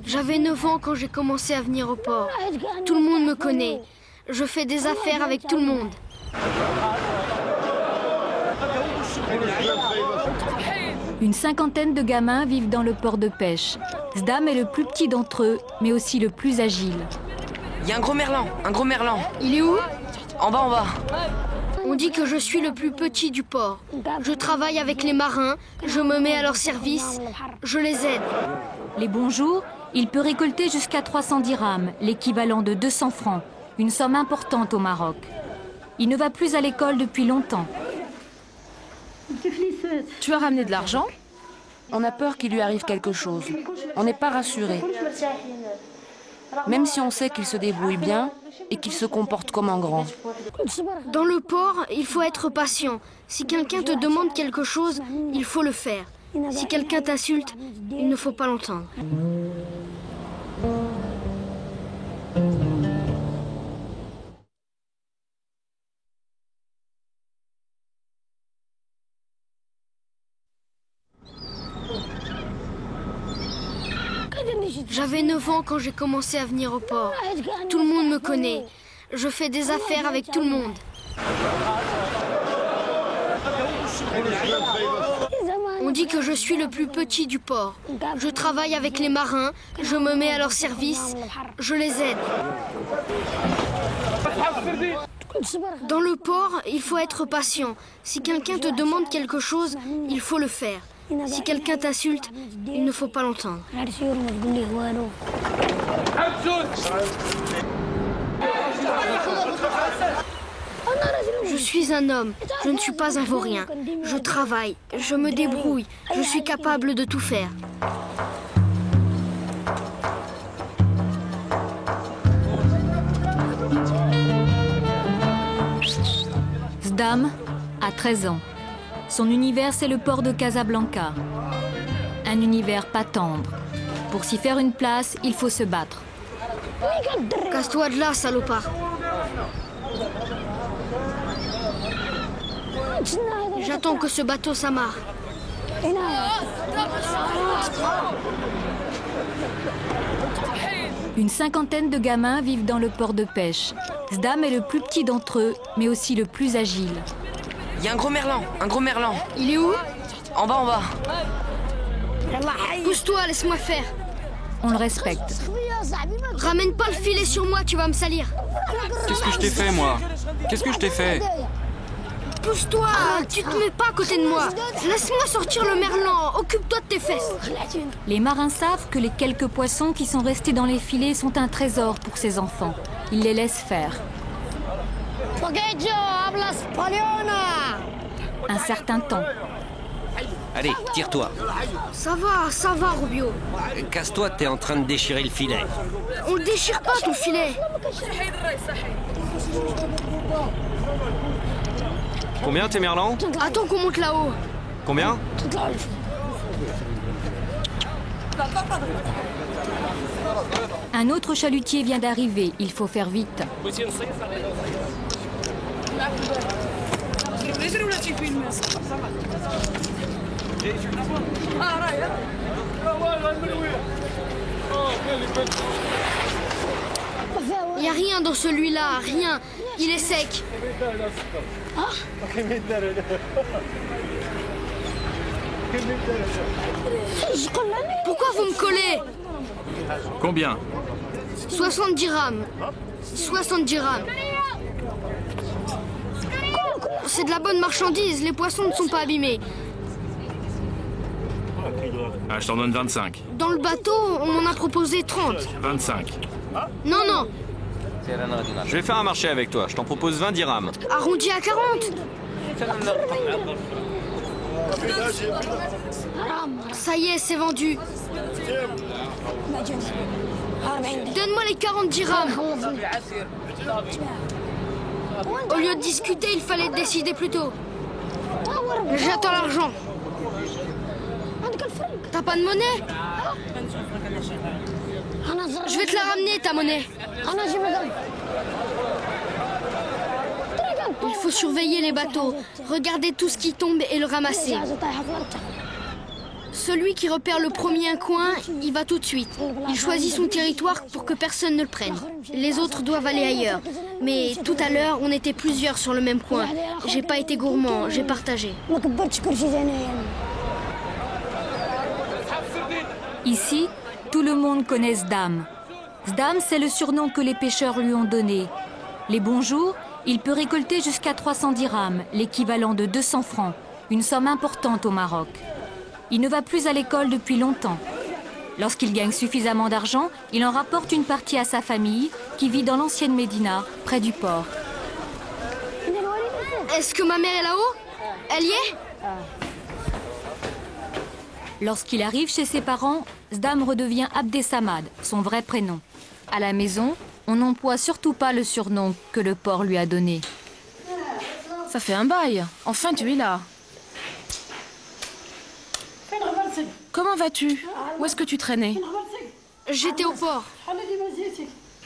J'avais 9 ans quand j'ai commencé à venir au port. Tout le monde me connaît. Je fais des affaires avec tout le monde. Une cinquantaine de gamins vivent dans le port de pêche. Zdam est le plus petit d'entre eux, mais aussi le plus agile. Il y a un gros merlan. Il est où? En bas. On dit que je suis le plus petit du port. Je travaille avec les marins, je me mets à leur service, je les aide. Les bons jours, il peut récolter jusqu'à 300 dirhams, l'équivalent de 200 francs, une somme importante au Maroc. Il ne va plus à l'école depuis longtemps. Tu as ramené de l'argent? On a peur qu'il lui arrive quelque chose. On n'est pas rassuré. Même si on sait qu'il se débrouille bien et qu'il se comporte comme un grand. Dans le port, il faut être patient. Si quelqu'un te demande quelque chose, il faut le faire. Si quelqu'un t'insulte, il ne faut pas l'entendre. J'avais 9 ans quand j'ai commencé à venir au port. Tout le monde me connaît. Je fais des affaires avec tout le monde. On dit que je suis le plus petit du port. Je travaille avec les marins, je me mets à leur service, je les aide. Dans le port, il faut être patient. Si quelqu'un te demande quelque chose, il faut le faire. Si quelqu'un t'insulte, il ne faut pas l'entendre. Je suis un homme, je ne suis pas un vaurien. Je travaille, je me débrouille, je suis capable de tout faire. Zdam a 13 ans. Son univers, c'est le port de Casablanca. Un univers pas tendre. Pour s'y faire une place, il faut se battre. Casse-toi de là, salopard. J'attends que ce bateau s'amarre. Une cinquantaine de gamins vivent dans le port de pêche. Zdam est le plus petit d'entre eux, mais aussi le plus agile. Il y a un gros merlan. Il est où? En bas. Pousse-toi, laisse-moi faire. On le respecte. Ramène pas le filet sur moi, tu vas me salir. Qu'est-ce que je t'ai fait, moi? Qu'est-ce que je t'ai fait? Pousse-toi, tu te mets pas à côté de moi. Laisse-moi sortir le merlan, occupe-toi de tes fesses. Les marins savent que les quelques poissons qui sont restés dans les filets sont un trésor pour ces enfants. Ils les laissent faire. Un certain temps. Allez, tire-toi. Ça va, Rubio. Casse-toi, t'es en train de déchirer le filet. On le déchire pas, ton filet. Combien tes merlans? Attends qu'on monte là-haut. Combien? Un autre chalutier vient d'arriver. Il faut faire vite. Il n'y a rien dans celui-là, rien. Il est sec. Pourquoi vous me collez? Combien? 60 dirhams. 60 dirhams. C'est de la bonne marchandise, les poissons ne sont pas abîmés. Ah, je t'en donne 25. Dans le bateau, on m'en a proposé 30. 25. Non. Je vais faire un marché avec toi. Je t'en propose 20 dirhams. Arrondi à 40. Ça y est, c'est vendu. Donne-moi les 40 dirhams. Au lieu de discuter, il fallait décider plus tôt. J'attends l'argent. T'as pas de monnaie? Je vais te la ramener, ta monnaie. Il faut surveiller les bateaux, regarder tout ce qui tombe et le ramasser. Celui qui repère le premier un coin, il va tout de suite. Il choisit son territoire pour que personne ne le prenne. Les autres doivent aller ailleurs. Mais tout à l'heure, on était plusieurs sur le même coin. J'ai pas été gourmand, j'ai partagé. Ici, tout le monde connaît Zdam. Zdam, c'est le surnom que les pêcheurs lui ont donné. Les bons jours, il peut récolter jusqu'à 300 dirhams, l'équivalent de 200 francs, une somme importante au Maroc. Il ne va plus à l'école depuis longtemps. Lorsqu'il gagne suffisamment d'argent, il en rapporte une partie à sa famille, qui vit dans l'ancienne Médina, près du port. Est-ce que ma mère est là-haut? Elle y est? Lorsqu'il arrive chez ses parents, Zdam redevient Abdesamad, son vrai prénom. À la maison, on n'emploie surtout pas le surnom que le port lui a donné. Ça fait un bail. Enfin, tu es là. Comment vas-tu? Où est-ce que tu traînais? J'étais au port.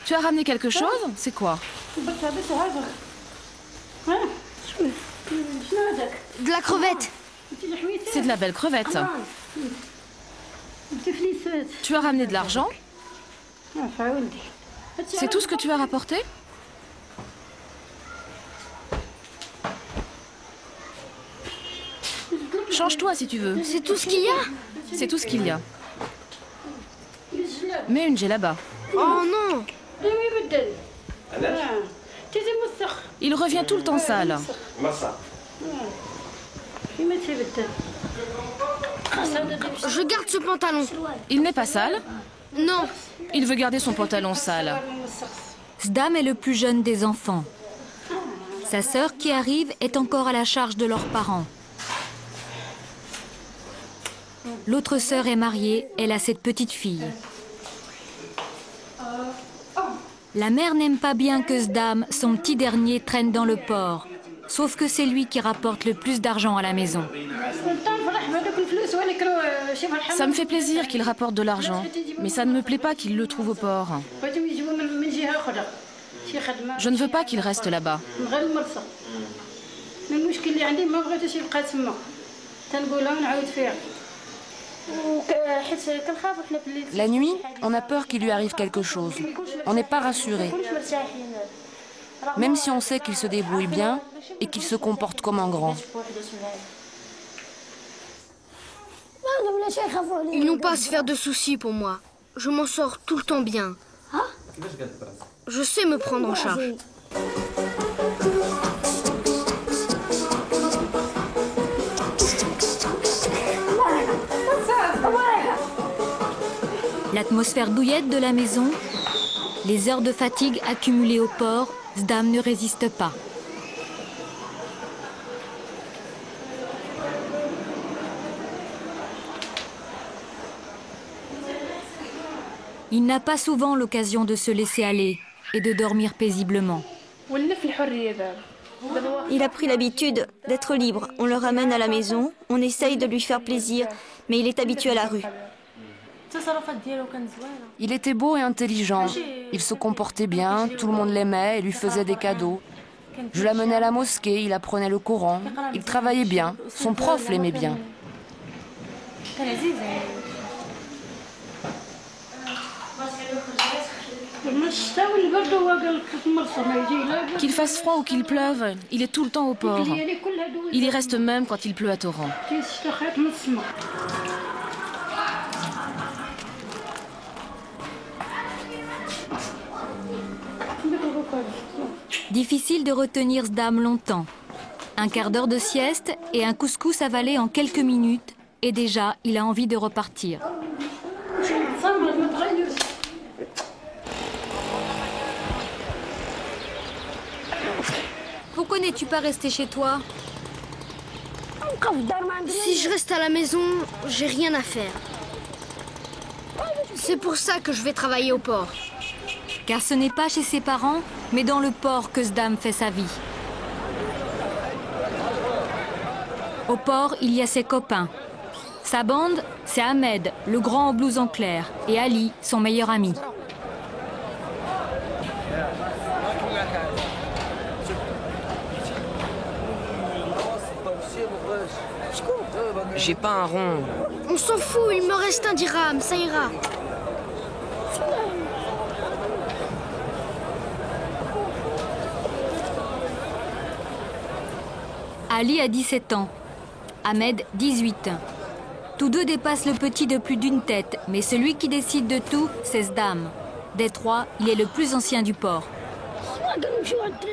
Tu as ramené quelque chose? C'est quoi? De la crevette. C'est de la belle crevette. Tu as ramené de l'argent? C'est tout ce que tu as rapporté? Change-toi si tu veux. C'est tout ce qu'il y a? C'est tout ce qu'il y a. Mets une là-bas. Oh non! Il revient tout le temps sale. Je garde ce pantalon. Il n'est pas sale? Non. Il veut garder son pantalon sale. Zdam est le plus jeune des enfants. Sa sœur qui arrive est encore à la charge de leurs parents. L'autre sœur est mariée, elle a cette petite fille. La mère n'aime pas bien que Zdam, son petit dernier, traîne dans le port. Sauf que c'est lui qui rapporte le plus d'argent à la maison. Ça me fait plaisir qu'il rapporte de l'argent, mais ça ne me plaît pas qu'il le trouve au port. Je ne veux pas qu'il reste là-bas. La nuit, on a peur qu'il lui arrive quelque chose. On n'est pas rassuré. Même si on sait qu'il se débrouille bien et qu'il se comporte comme un grand. Ils n'ont pas à se faire de soucis pour moi. Je m'en sors tout le temps bien. Je sais me prendre en charge. L'atmosphère douillette de la maison, les heures de fatigue accumulées au port, Zdam ne résiste pas. Il n'a pas souvent l'occasion de se laisser aller et de dormir paisiblement. Il a pris l'habitude d'être libre. On le ramène à la maison, on essaye de lui faire plaisir, mais il est habitué à la rue. Il était beau et intelligent. Il se comportait bien, tout le monde l'aimait et lui faisait des cadeaux. Je l'amenais à la mosquée, il apprenait le Coran. Il travaillait bien, son prof l'aimait bien. Qu'il fasse froid ou qu'il pleuve, il est tout le temps au port. Il y reste même quand il pleut à torrent. Difficile de retenir Zdam longtemps. Un quart d'heure de sieste et un couscous avalé en quelques minutes et déjà il a envie de repartir. Pourquoi n'es-tu pas resté chez toi? Si je reste à la maison, j'ai rien à faire. C'est pour ça que je vais travailler au port. Car ce n'est pas chez ses parents, mais dans le port que Zdam fait sa vie. Au port, il y a ses copains. Sa bande, c'est Ahmed, le grand en blouse en clair, et Ali, son meilleur ami. J'ai pas un rond. On s'en fout, il me reste un dirham, ça ira. Ali a 17 ans. Ahmed, 18. Tous deux dépassent le petit de plus d'une tête, mais celui qui décide de tout, c'est Sdam. Des trois, il est le plus ancien du port.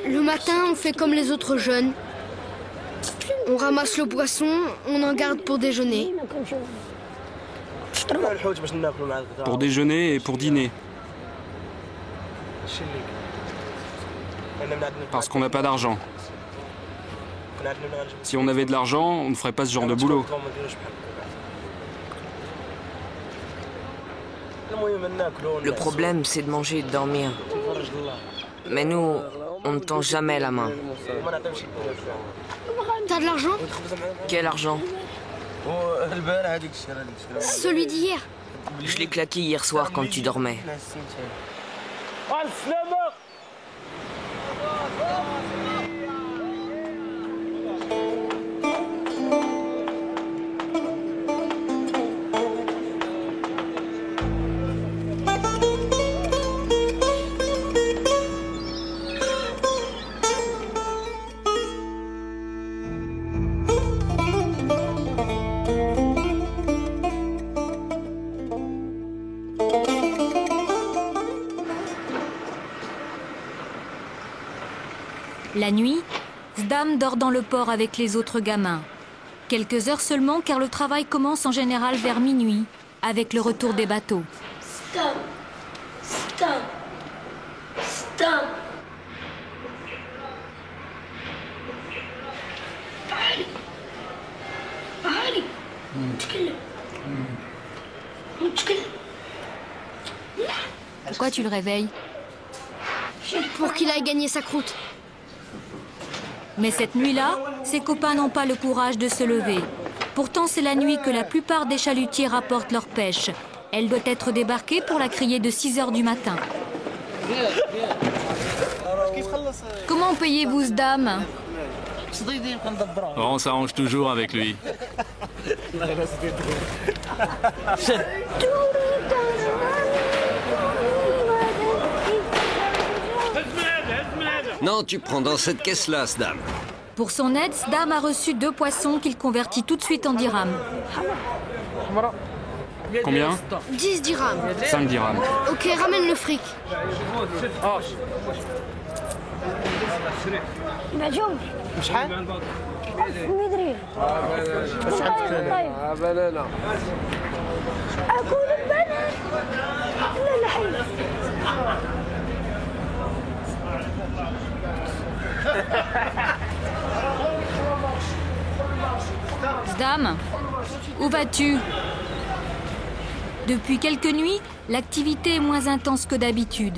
Le matin, on fait comme les autres jeunes. On ramasse le poisson, on en garde pour déjeuner. Pour déjeuner et pour dîner. Parce qu'on n'a pas d'argent. Si on avait de l'argent, on ne ferait pas ce genre de boulot. Le problème, c'est de manger et de dormir. Mais nous, on ne tend jamais la main. T'as de l'argent? Quel argent? Celui d'hier. Je l'ai claqué hier soir quand tu dormais. La nuit, Sdam dort dans le port avec les autres gamins. Quelques heures seulement car le travail commence en général vers minuit, avec le retour des bateaux. Sdam. Sdam. Sdam. تعالي تعالي نتكلم نتكلم. Pourquoi tu le réveilles? Pour qu'il aille gagner sa croûte. Mais cette nuit-là, ses copains n'ont pas le courage de se lever. Pourtant, c'est la nuit que la plupart des chalutiers rapportent leur pêche. Elle doit être débarquée pour la criée de 6 heures du matin. Comment payez-vous Sdam? On s'arrange toujours avec lui. Non, tu prends dans cette caisse-là, Sdam. Pour son aide, Sdam a reçu 2 poissons qu'il convertit tout de suite en dirhams. Combien? 10 dirhams. 5 dirhams. Ok, ramène le fric. Sdam, où vas-tu? Depuis quelques nuits, l'activité est moins intense que d'habitude.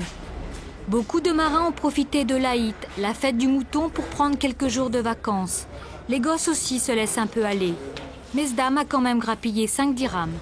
Beaucoup de marins ont profité de l'Aït, la fête du mouton, pour prendre quelques jours de vacances. Les gosses aussi se laissent un peu aller. Mais Sdam a quand même grappillé 5 dirhams.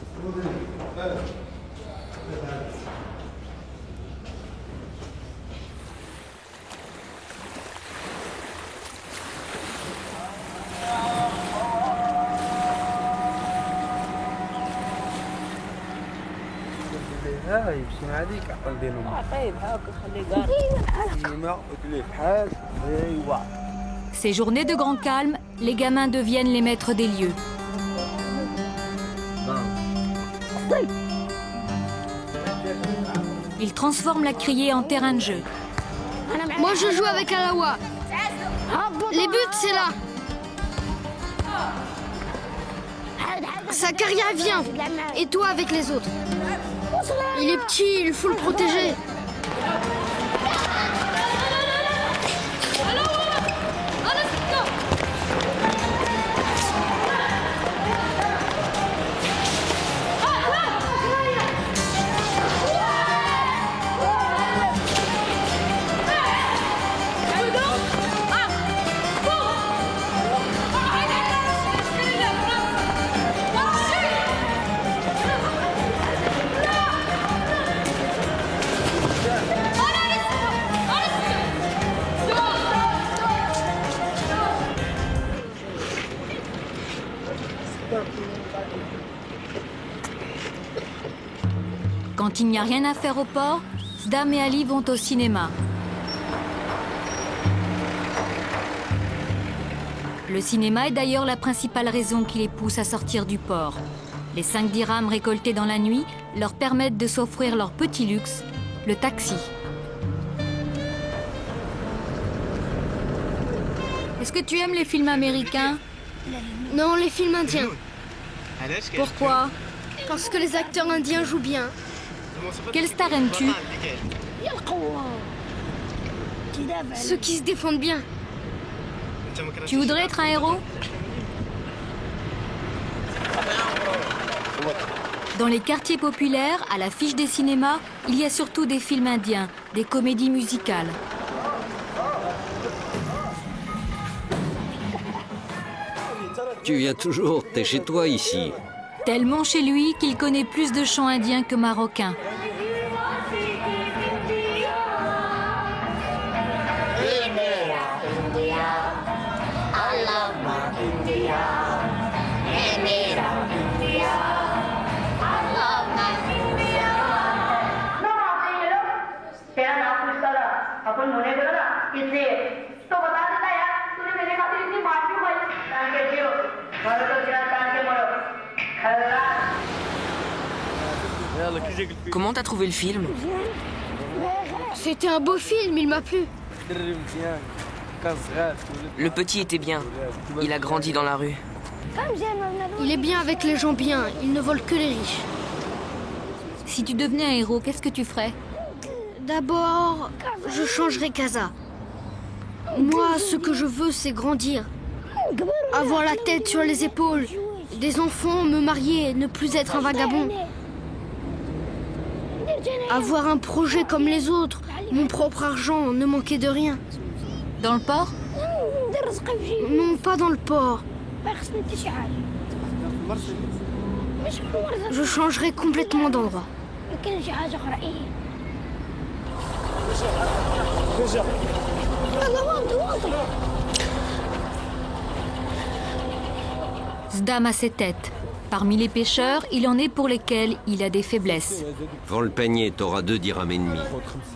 Ces journées de grand calme, les gamins deviennent les maîtres des lieux. Ils transforment la criée en terrain de jeu. Moi, je joue avec Alawa. Les buts, c'est là. Zakaria, viens. Et toi avec les autres. Il est petit, il faut le protéger. Quand il n'y a rien à faire au port, Zdam et Ali vont au cinéma. Le cinéma est d'ailleurs la principale raison qui les pousse à sortir du port. Les 5 dirhams récoltés dans la nuit leur permettent de s'offrir leur petit luxe, le taxi. Est-ce que tu aimes les films américains? Non, les films indiens. Pourquoi? Parce que les acteurs indiens jouent bien. Quelle star aimes-tu? Ceux qui se défendent bien. Tu voudrais être un héros? Dans les quartiers populaires, à l'affiche des cinémas, il y a surtout des films indiens, des comédies musicales. Tu viens toujours, t'es chez toi ici. Tellement chez lui qu'il connaît plus de chants indiens que marocains. Comment t'as trouvé le film? C'était un beau film, il m'a plu. Le petit était bien. Il a grandi dans la rue. Il est bien avec les gens bien, il ne vole que les riches. Si tu devenais un héros, qu'est-ce que tu ferais? D'abord, je changerai Casa. Moi, ce que je veux, c'est grandir. Avoir la tête sur les épaules, des enfants, me marier, ne plus être un vagabond. Avoir un projet comme les autres, mon propre argent, ne manquer de rien. Dans le port? Non, pas dans le port. Je changerai complètement d'endroit. Zdam a ses têtes. Parmi les pêcheurs, il en est pour lesquels il a des faiblesses. Vends le panier, t'auras 2 dirhams et demi.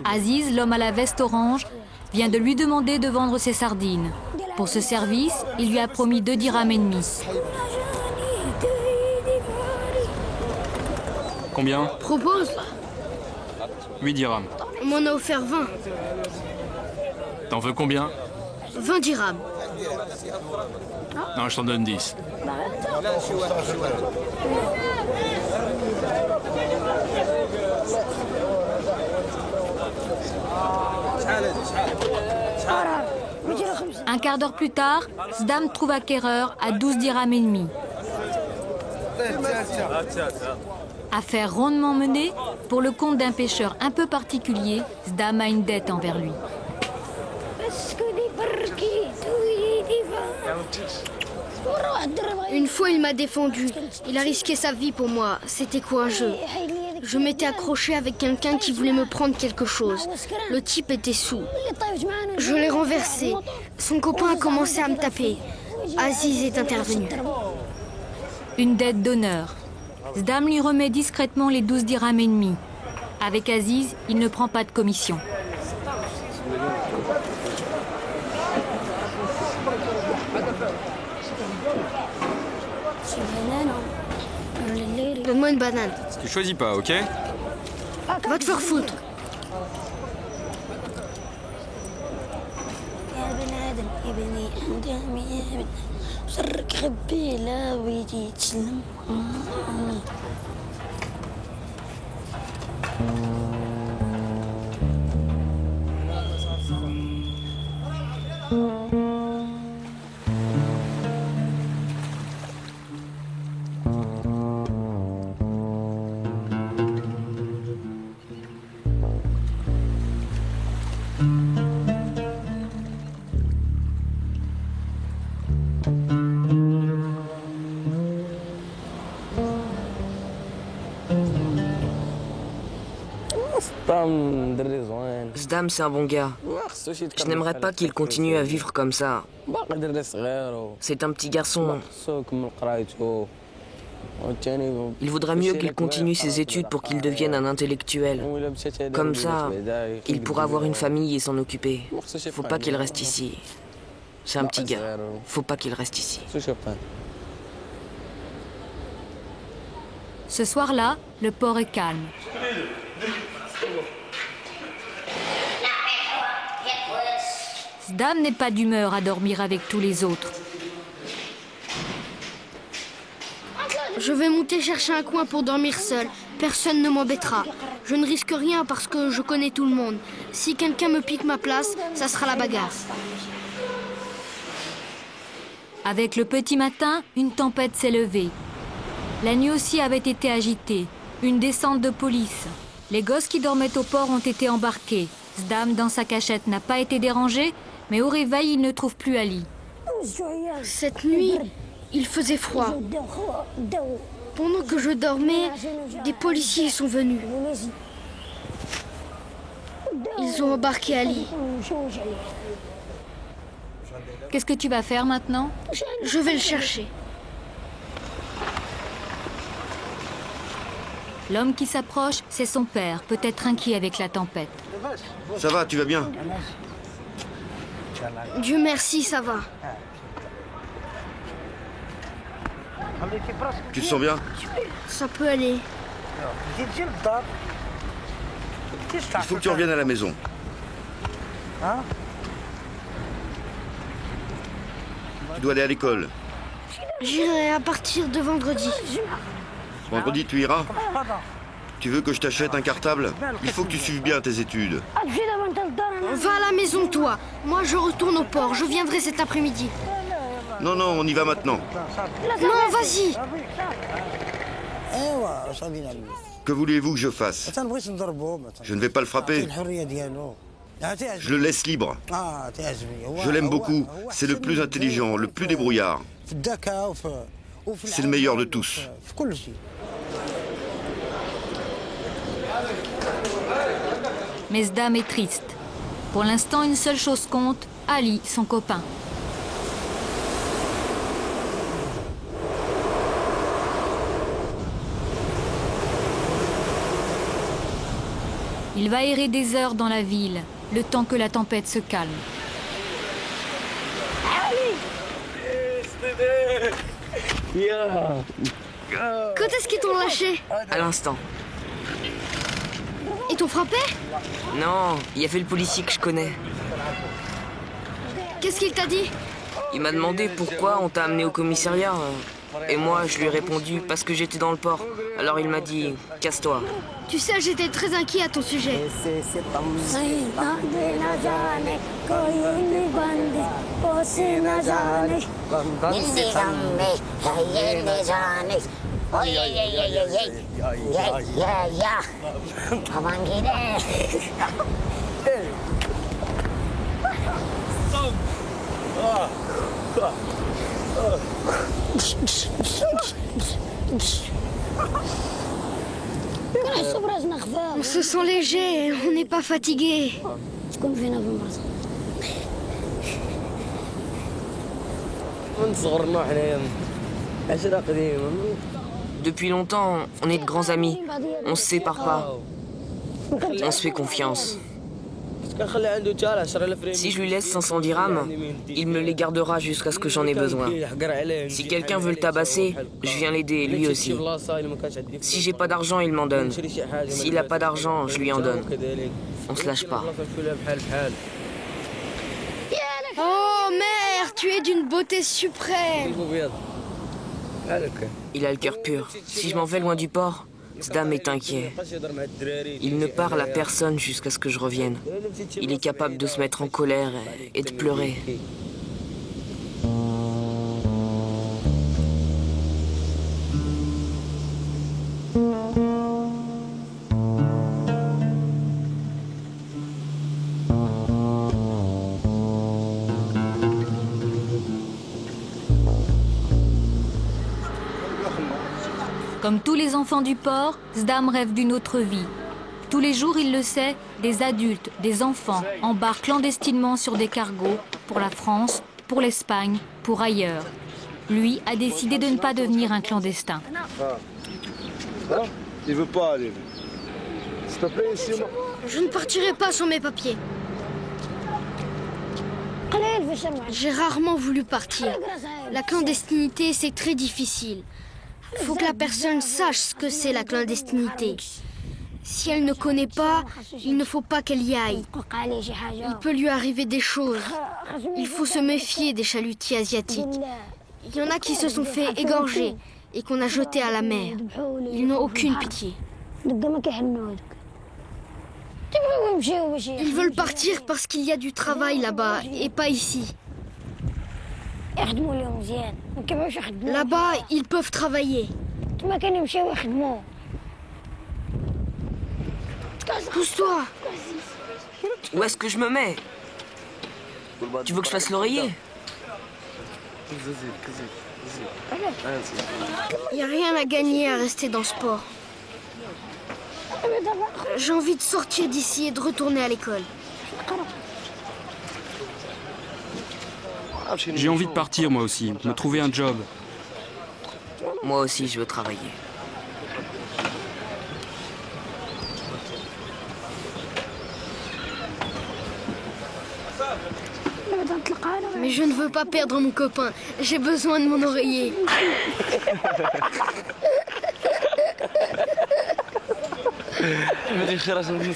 Aziz, l'homme à la veste orange, vient de lui demander de vendre ses sardines. Pour ce service, il lui a promis 2 dirhams et demi. Combien? Propose. 8 dirhams. On m'en a offert 20. T'en veux combien? 20 dirhams. Non, je t'en donne 10. Un quart d'heure plus tard, Zdam trouve acquéreur à 12 dirhams et demi. Affaire rondement menée, pour le compte d'un pêcheur un peu particulier, Zdam a une dette envers lui. Une fois, il m'a défendu. Il a risqué sa vie pour moi. C'était courageux. Je m'étais accroché avec quelqu'un qui voulait me prendre quelque chose. Le type était saoul. Je l'ai renversé. Son copain a commencé à me taper. Aziz est intervenu. Une dette d'honneur. Zdam lui remet discrètement les 12 dirhams et demi. Avec Aziz, il ne prend pas de commission. Donne-moi une banane. Tu choisis pas, ok? Va te faire foutre. Zdam, c'est un bon gars. Je n'aimerais pas qu'il continue à vivre comme ça. C'est un petit garçon. Il vaudra mieux qu'il continue ses études pour qu'il devienne un intellectuel. Comme ça, il pourra avoir une famille et s'en occuper. Faut pas qu'il reste ici. C'est un petit gars. Faut pas qu'il reste ici. Ce soir-là, le port est calme. Sdam n'est pas d'humeur à dormir avec tous les autres. Je vais monter chercher un coin pour dormir seul. Personne ne m'embêtera. Je ne risque rien parce que je connais tout le monde. Si quelqu'un me pique ma place, ça sera la bagarre. Avec le petit matin, une tempête s'est levée. La nuit aussi avait été agitée. Une descente de police. Les gosses qui dormaient au port ont été embarqués. Sdam, dans sa cachette, n'a pas été dérangé, mais au réveil, il ne trouve plus Ali. Cette nuit, il faisait froid. Pendant que je dormais, des policiers sont venus. Ils ont embarqué Ali. Qu'est-ce que tu vas faire maintenant? Je vais le chercher. L'homme qui s'approche, c'est son père, peut-être inquiet avec la tempête. Ça va, tu vas bien? Dieu merci, ça va. Tu te sens bien? Ça peut aller. Il faut que tu reviennes à la maison. Tu dois aller à l'école. J'irai à partir de vendredi. Vendredi, tu iras? Tu veux que je t'achète un cartable? Il faut que tu suives bien tes études. Va à la maison, toi. Moi, je retourne au port. Je viendrai cet après-midi. Non, non, on y va maintenant. Non, vas-y. Que voulez-vous que je fasse? Je ne vais pas le frapper. Je le laisse libre. Je l'aime beaucoup. C'est le plus intelligent, le plus débrouillard. C'est le meilleur de tous. Mais Sdam est triste. Pour l'instant, une seule chose compte, Ali, son copain. Il va errer des heures dans la ville, le temps que la tempête se calme. Quand est-ce qu'ils t'ont lâché? À l'instant. Ils t'ont frappé? Non, il y avait le policier que je connais. Qu'est-ce qu'il t'a dit? Il m'a demandé pourquoi on t'a amené au commissariat. Et moi, je lui ai répondu parce que j'étais dans le port. Alors il m'a dit, casse-toi. Tu sais, j'étais très inquiet à ton sujet. On se sent léger, on n'est pas fatigué. Depuis longtemps, on est de grands amis. On se sépare pas. On se fait confiance. Si je lui laisse 500 dirhams, il me les gardera jusqu'à ce que j'en ai besoin. Si quelqu'un veut le tabasser, je viens l'aider, lui aussi. Si j'ai pas d'argent, il m'en donne. S'il a pas d'argent, je lui en donne. On se lâche pas. Oh mère, tu es d'une beauté suprême. Il a le cœur pur. Si je m'en vais loin du port, Sdam est inquiet. Il ne parle à personne jusqu'à ce que je revienne. Il est capable de se mettre en colère et de pleurer. Comme tous les enfants du port, Sdam rêve d'une autre vie. Tous les jours, il le sait, des adultes, des enfants embarquent clandestinement sur des cargos pour la France, pour l'Espagne, pour ailleurs. Lui a décidé de ne pas devenir un clandestin. Il veut pas aller. S'il te plaît, ici. Je ne partirai pas sans mes papiers. J'ai rarement voulu partir. La clandestinité, c'est très difficile. Il faut que la personne sache ce que c'est la clandestinité. Si elle ne connaît pas, il ne faut pas qu'elle y aille. Il peut lui arriver des choses. Il faut se méfier des chalutiers asiatiques. Il y en a qui se sont fait égorger et qu'on a jetés à la mer. Ils n'ont aucune pitié. Ils veulent partir parce qu'il y a du travail là-bas et pas ici. Là-bas, ils peuvent travailler. Pousse-toi. Où est-ce que je me mets? Tu veux que je fasse l'oreiller? Il n'y a rien à gagner à rester dans ce port. J'ai envie de sortir d'ici et de retourner à l'école. J'ai envie de partir moi aussi, me trouver un job. Moi aussi, je veux travailler. Mais je ne veux pas perdre mon copain. J'ai besoin de mon oreiller.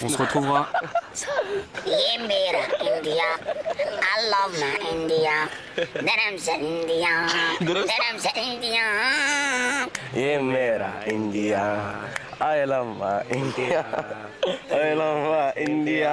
On se retrouvera. Yemera India, I love my India. Dharamsa India, Dharamsa India. Yemera India, I love my India. I love my India.